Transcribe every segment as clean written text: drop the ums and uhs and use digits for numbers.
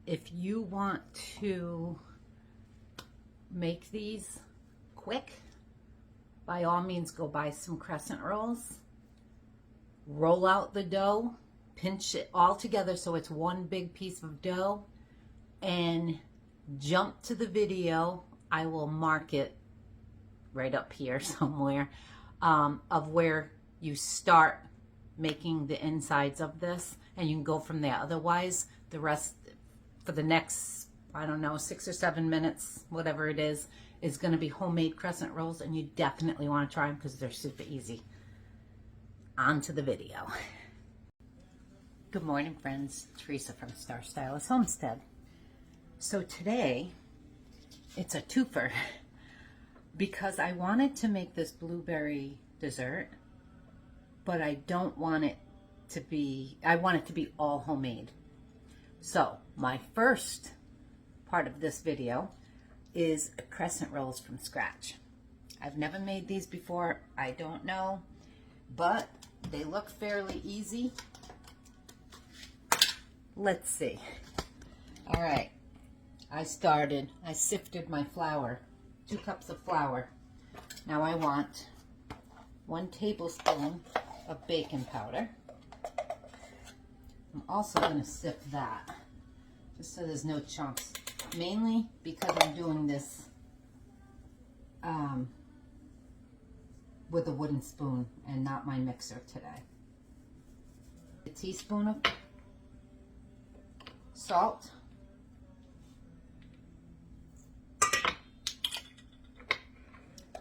if you want to make these quick, by all means go buy some crescent rolls, roll out the dough, pinch it all together so it's one big piece of dough, and jump to the video. I will mark it right up here somewhere, of where you start making the insides of this, and you can go from there. Otherwise, the rest for the next, I don't know, 6 or 7 minutes, whatever it is going to be homemade crescent rolls, and you definitely want to try them because they're super easy. On to the video. Good morning, friends. Teresa from Star Stylist Homestead. So today, it's a twofer because I wanted to make this blueberry dessert, but I don't want it to be, I want it to be all homemade. So my first part of this video is crescent rolls from scratch. I've never made these before. I don't know, but they look fairly easy. Let's see. All right, I sifted my flour, 2 cups of flour. Now I want 1 tablespoon of baking powder. I'm also going to sift that, just so there's no chunks, mainly because I'm doing this with a wooden spoon and not my mixer today. A teaspoon of salt,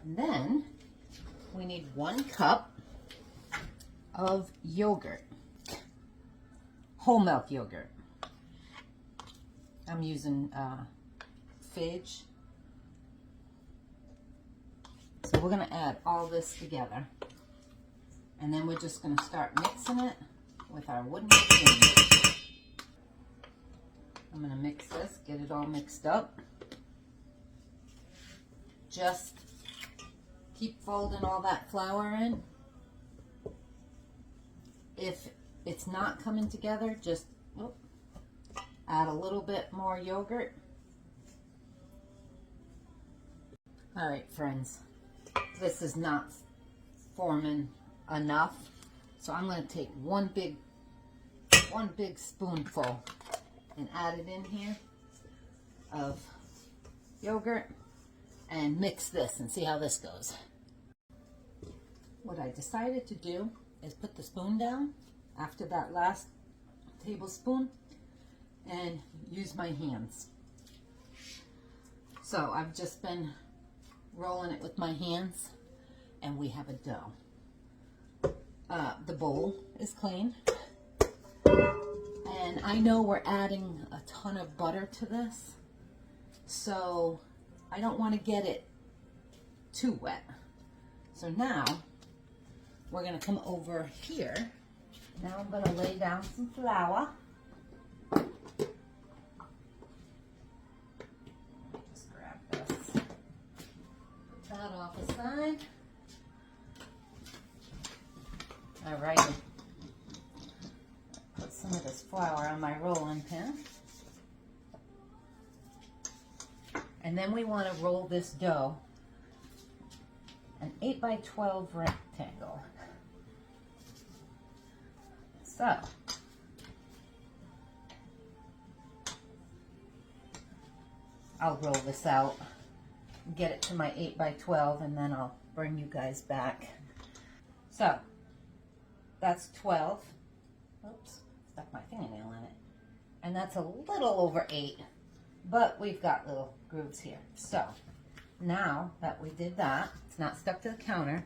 and then we need 1 cup of yogurt, whole milk yogurt. I'm using Fage. So we're going to add all this together, and then we're just going to start mixing it with our wooden spoon. I'm going to mix this, get it all mixed up. Just keep folding all that flour in. If it's not coming together, just add a little bit more yogurt. All right, friends, this is not forming enough, so I'm going to take one big spoonful and add it in here of yogurt and mix this and see how this goes. What I decided to do is put the spoon down after that last tablespoon and use my hands. So I've just been rolling it with my hands, and we have a dough. The bowl is clean, and I know we're adding a ton of butter to this, so I don't want to get it too wet. So now we're going to come over here. Now I'm going to lay down some flour. Just grab this. Put that off aside. All right. Put some of this flour on my rolling pin. And then we want to roll this dough an 8 by 12 rectangle. So, I'll roll this out, get it to my 8 by 12, and then I'll bring you guys back. So, that's 12. Oops, stuck my fingernail in it. And that's a little over 8, but we've got little grooves here. So, now that we did that, it's not stuck to the counter,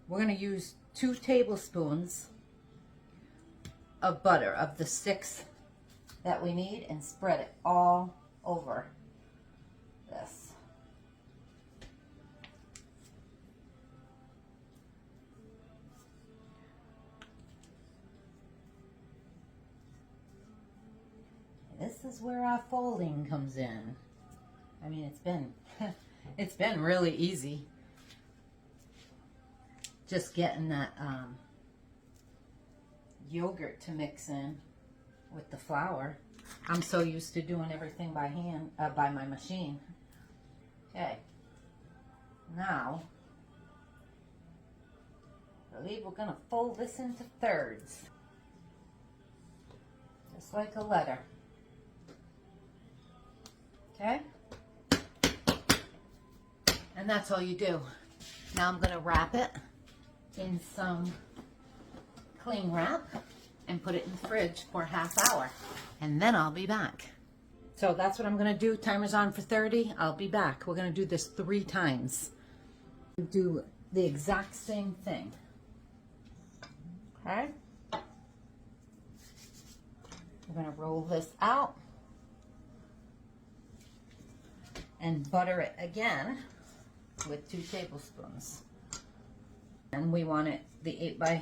we're going to use 2 tablespoons of butter, of the 6 that we need, and spread it all over this. This is where our folding comes in. I mean, it's been really easy just getting that yogurt to mix in with the flour. I'm so used to doing everything by hand, by my machine. Okay. Now, I believe we're going to fold this into thirds. Just like a letter. Okay? And that's all you do. Now I'm going to wrap it in some cling wrap and put it in the fridge for a half hour. And then I'll be back. So that's what I'm going to do. Timer's on for 30. I'll be back. We're going to do this 3 times. Do the exact same thing. Okay? We're going to roll this out and butter it again with 2 tablespoons. And we want it the 8 by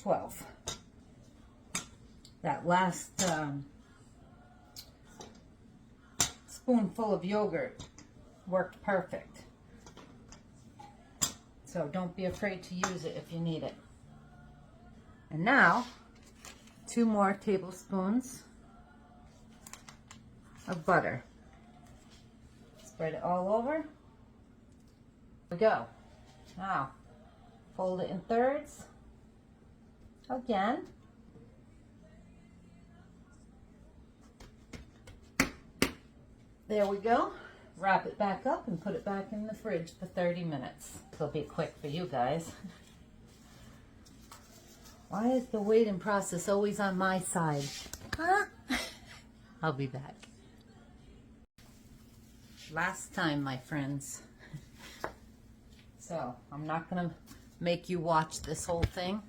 12. That last spoonful of yogurt worked perfect. So don't be afraid to use it if you need it. And now, 2 more tablespoons of butter. Spread it all over. There we go. Now, fold it in thirds. Again. There we go. Wrap it back up and put it back in the fridge for 30 minutes. It'll be quick for you guys. Why is the waiting process always on my side? Huh? I'll be back. Last time, my friends. So, I'm not going to make you watch this whole thing.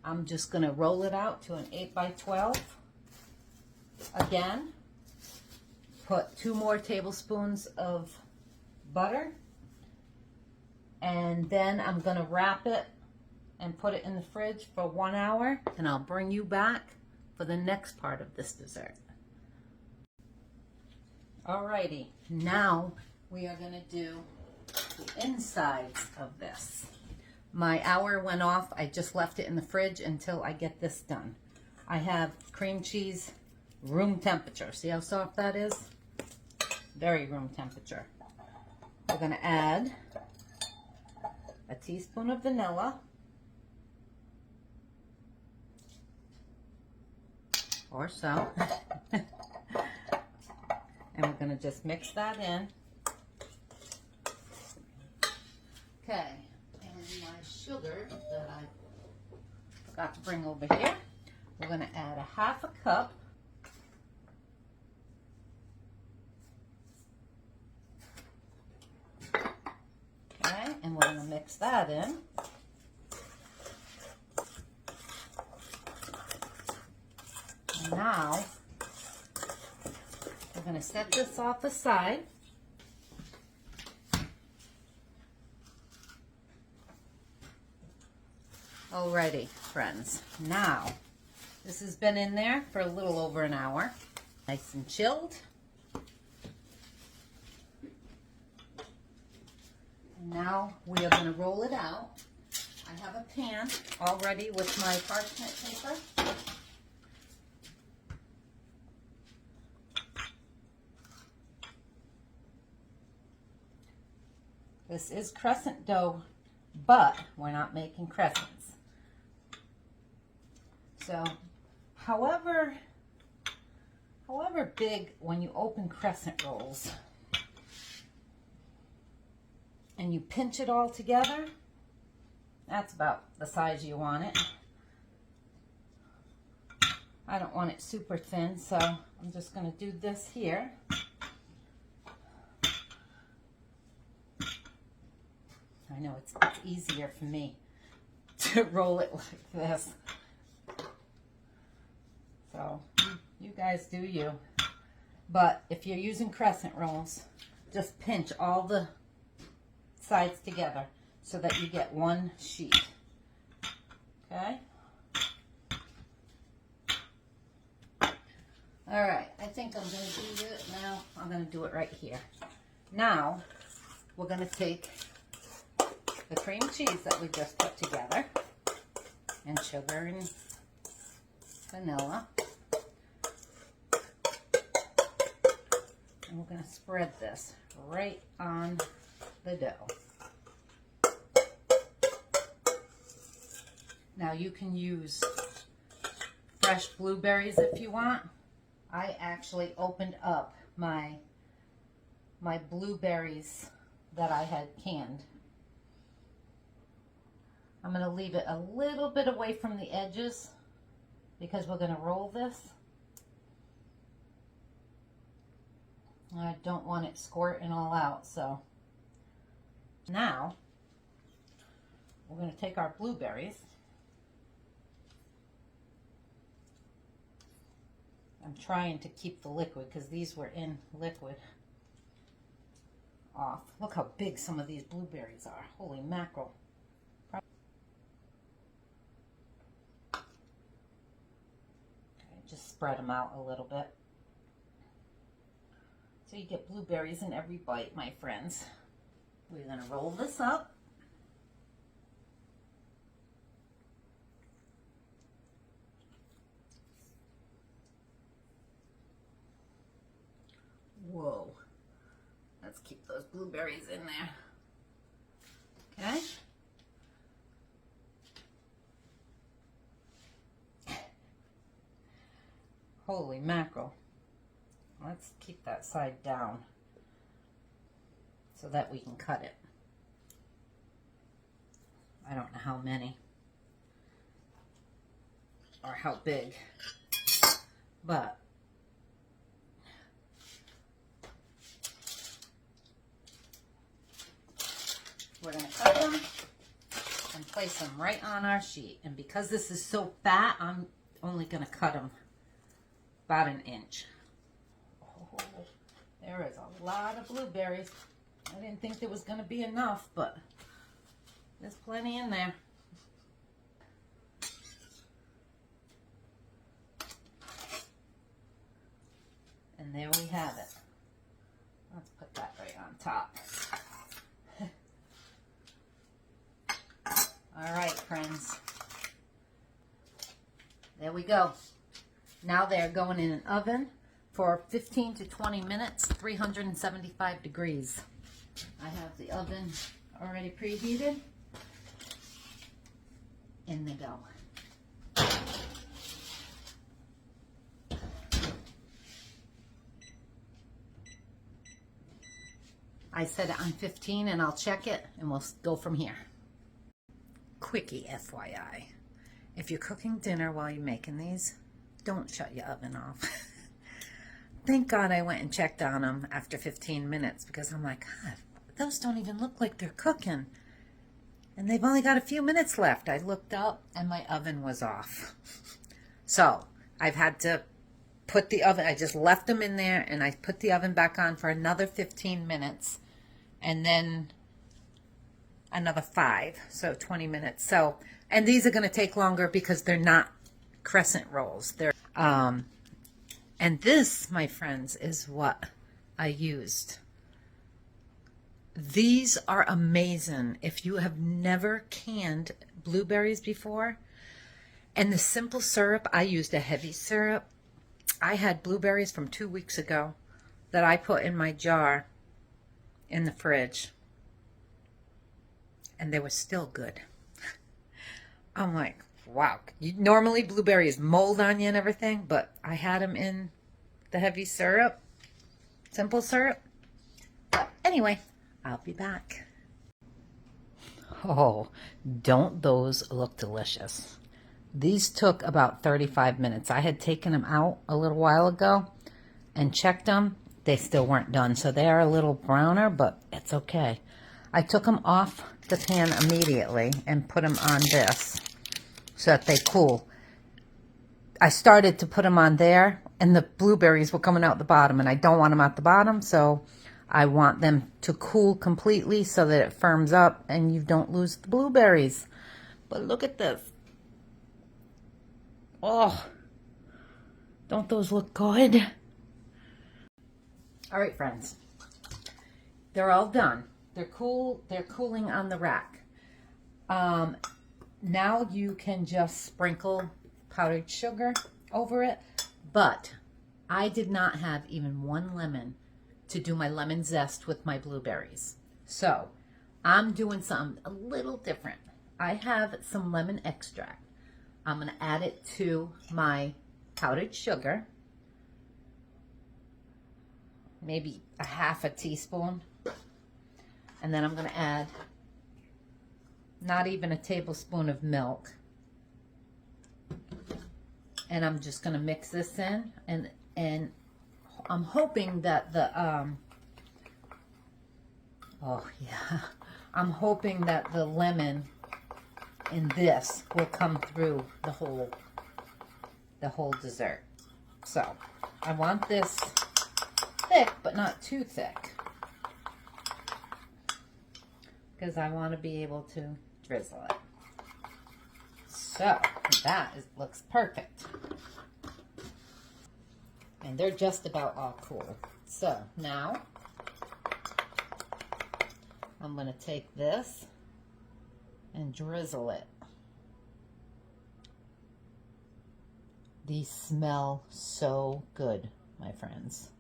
I'm just going to roll it out to an 8 by 12. Again, put 2 more tablespoons of butter. And then I'm going to wrap it and put it in the fridge for 1 hour. And I'll bring you back for the next part of this dessert. Alrighty, now we are going to do the insides of this. My hour went off. I just left it in the fridge until I get this done. I have cream cheese room temperature. See how soft that is? Very room temperature. We're going to add a teaspoon of vanilla. Or so. And we're going to just mix that in. Okay. And my sugar that I forgot to bring over here, we're going to add a 1/2 cup. Okay, and we're going to mix that in. And now, we're going to set this off aside. Alrighty, friends. Now, this has been in there for a little over an hour. Nice and chilled. And now we are going to roll it out. I have a pan already with my parchment paper. This is crescent dough, but we're not making crescents. So, however big, when you open crescent rolls and you pinch it all together, that's about the size you want it. I don't want it super thin, so I'm just going to do this here. I know it's easier for me to roll it like this. So, you guys do you. But if you're using crescent rolls, just pinch all the sides together so that you get one sheet. Okay? Alright, I think I'm going to do it now. I'm going to do it right here. Now, we're going to take the cream cheese that we just put together, and sugar and vanilla, And we're going to spread this right on the dough. Now you can use fresh blueberries if you want. I actually opened up my blueberries that I had canned. I'm going to leave it a little bit away from the edges because we're going to roll this. I don't want it squirting all out, so now we're going to take our blueberries. I'm trying to keep the liquid because these were in liquid off. Look how big some of these blueberries are. Holy mackerel. Okay, just spread them out a little bit. So you get blueberries in every bite, my friends. We're going to roll this up. Whoa. Let's keep those blueberries in there. Okay. Holy mackerel. Let's keep that side down so that we can cut it. I don't know how many or how big, but we're going to cut them and place them right on our sheet. And because this is so fat, I'm only going to cut them about an inch. Oh, there is a lot of blueberries. I didn't think there was going to be enough, but there's plenty in there. And there we have it. Let's put that right on top. All right, friends. There we go. Now they're going in an oven for 15 to 20 minutes, 375 degrees. I have the oven already preheated. In they go. I set it on 15 and I'll check it and we'll go from here. Quickie FYI. If you're cooking dinner while you're making these, don't shut your oven off. Thank God I went and checked on them after 15 minutes because I'm like, God, those don't even look like they're cooking. And they've only got a few minutes left. I looked up and my oven was off. So I've had to put the oven, I just left them in there and I put the oven back on for another 15 minutes and then another 5, so 20 minutes. So, and these are going to take longer because they're not crescent rolls. They're, and this, my friends, is what I used. These are amazing. If you have never canned blueberries before, and the simple syrup, I used a heavy syrup. I had blueberries from 2 weeks ago that I put in my jar in the fridge, and they were still good. I'm like, wow. Normally blueberries mold on you and everything, but I had them in the heavy syrup, simple syrup. But anyway, I'll be back. Oh, don't those look delicious? These took about 35 minutes. I had taken them out a little while ago and checked them. They still weren't done, so they are a little browner, but it's okay. I took them off the pan immediately and put them on this so that they cool. I started to put them on there, and the blueberries were coming out the bottom, and I don't want them out the bottom, so I want them to cool completely so that it firms up and you don't lose the blueberries. But look at this. Oh, don't those look good? All right, friends. They're all done. They're cool. They're cooling on the rack. Now you can just sprinkle powdered sugar over it. But I did not have even one lemon to do my lemon zest with my blueberries. So I'm doing something a little different. I have some lemon extract. I'm going to add it to my powdered sugar, maybe a half a teaspoon. And then I'm going to add not even a tablespoon of milk. And I'm just going to mix this in, and I'm hoping that the oh yeah, I'm hoping that the lemon in this will come through the whole dessert. So I want this thick, but not too thick, because I want to be able to drizzle it. So looks perfect. And they're just about all cool. So now I'm going to take this and drizzle it. These smell so good, my friends.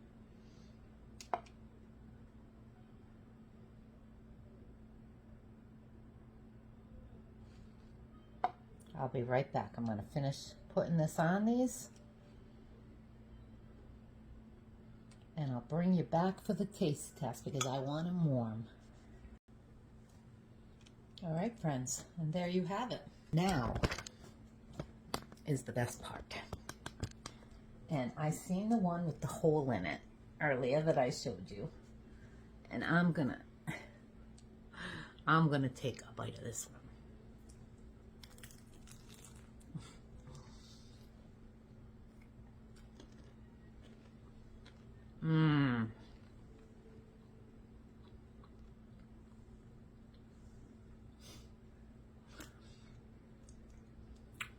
I'll be right back. I'm going to finish putting this on these. And I'll bring you back for the taste test because I want them warm. All right, friends. And there you have it. Now is the best part. And I seen the one with the hole in it earlier that I showed you. And I'm gonna take a bite of this one. Mmm.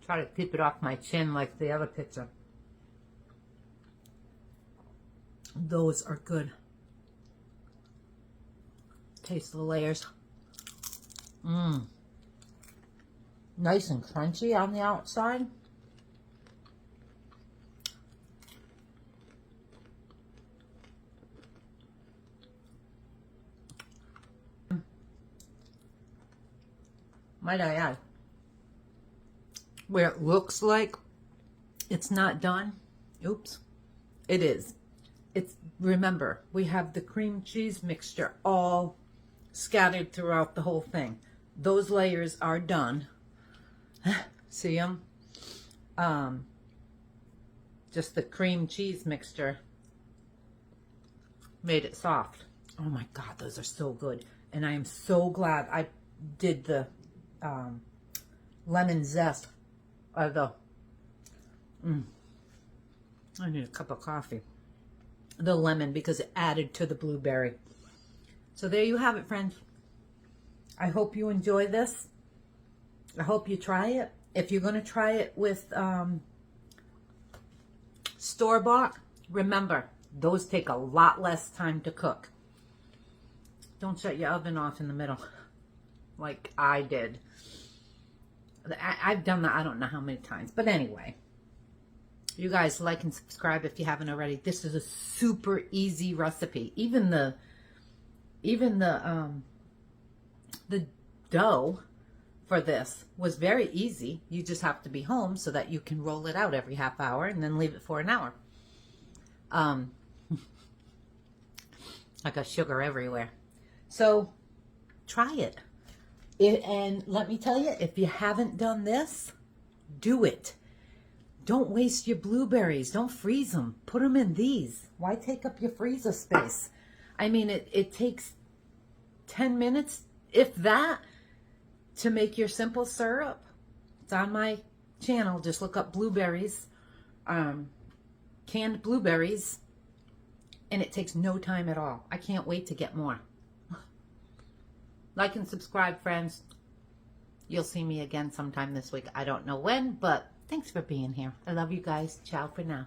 Try to keep it off my chin like the other pizza. Those are good. Taste the layers. Mmm. Nice and crunchy on the outside. Might I add, where it looks like it's not done, oops, it is. Remember, we have the cream cheese mixture all scattered throughout the whole thing. Those layers are done. See them? Just the cream cheese mixture made it soft. Oh my God, those are so good. And I am so glad I did the lemon zest. I need a cup of coffee. The lemon, because it added to the blueberry. So there you have it, friends. I hope you enjoy this. I hope you try it. If you're going to try it with store-bought, remember, those take a lot less time to cook. Don't shut your oven off in the middle like I did. I've done that I don't know how many times. But anyway, you guys like and subscribe if you haven't already. This is a super easy recipe. Even the dough for this was very easy. You just have to be home so that you can roll it out every half hour and then leave it for an hour. I got sugar everywhere. So try it. And let me tell you, if you haven't done this, do it. Don't waste your blueberries. Don't freeze them. Put them in these. Why take up your freezer space? I mean, it takes 10 minutes, if that, to make your simple syrup. It's on my channel. Just look up blueberries, canned blueberries, and it takes no time at all. I can't wait to get more. Like and subscribe, friends. You'll see me again sometime this week. I don't know when, but thanks for being here. I love you guys. Ciao for now.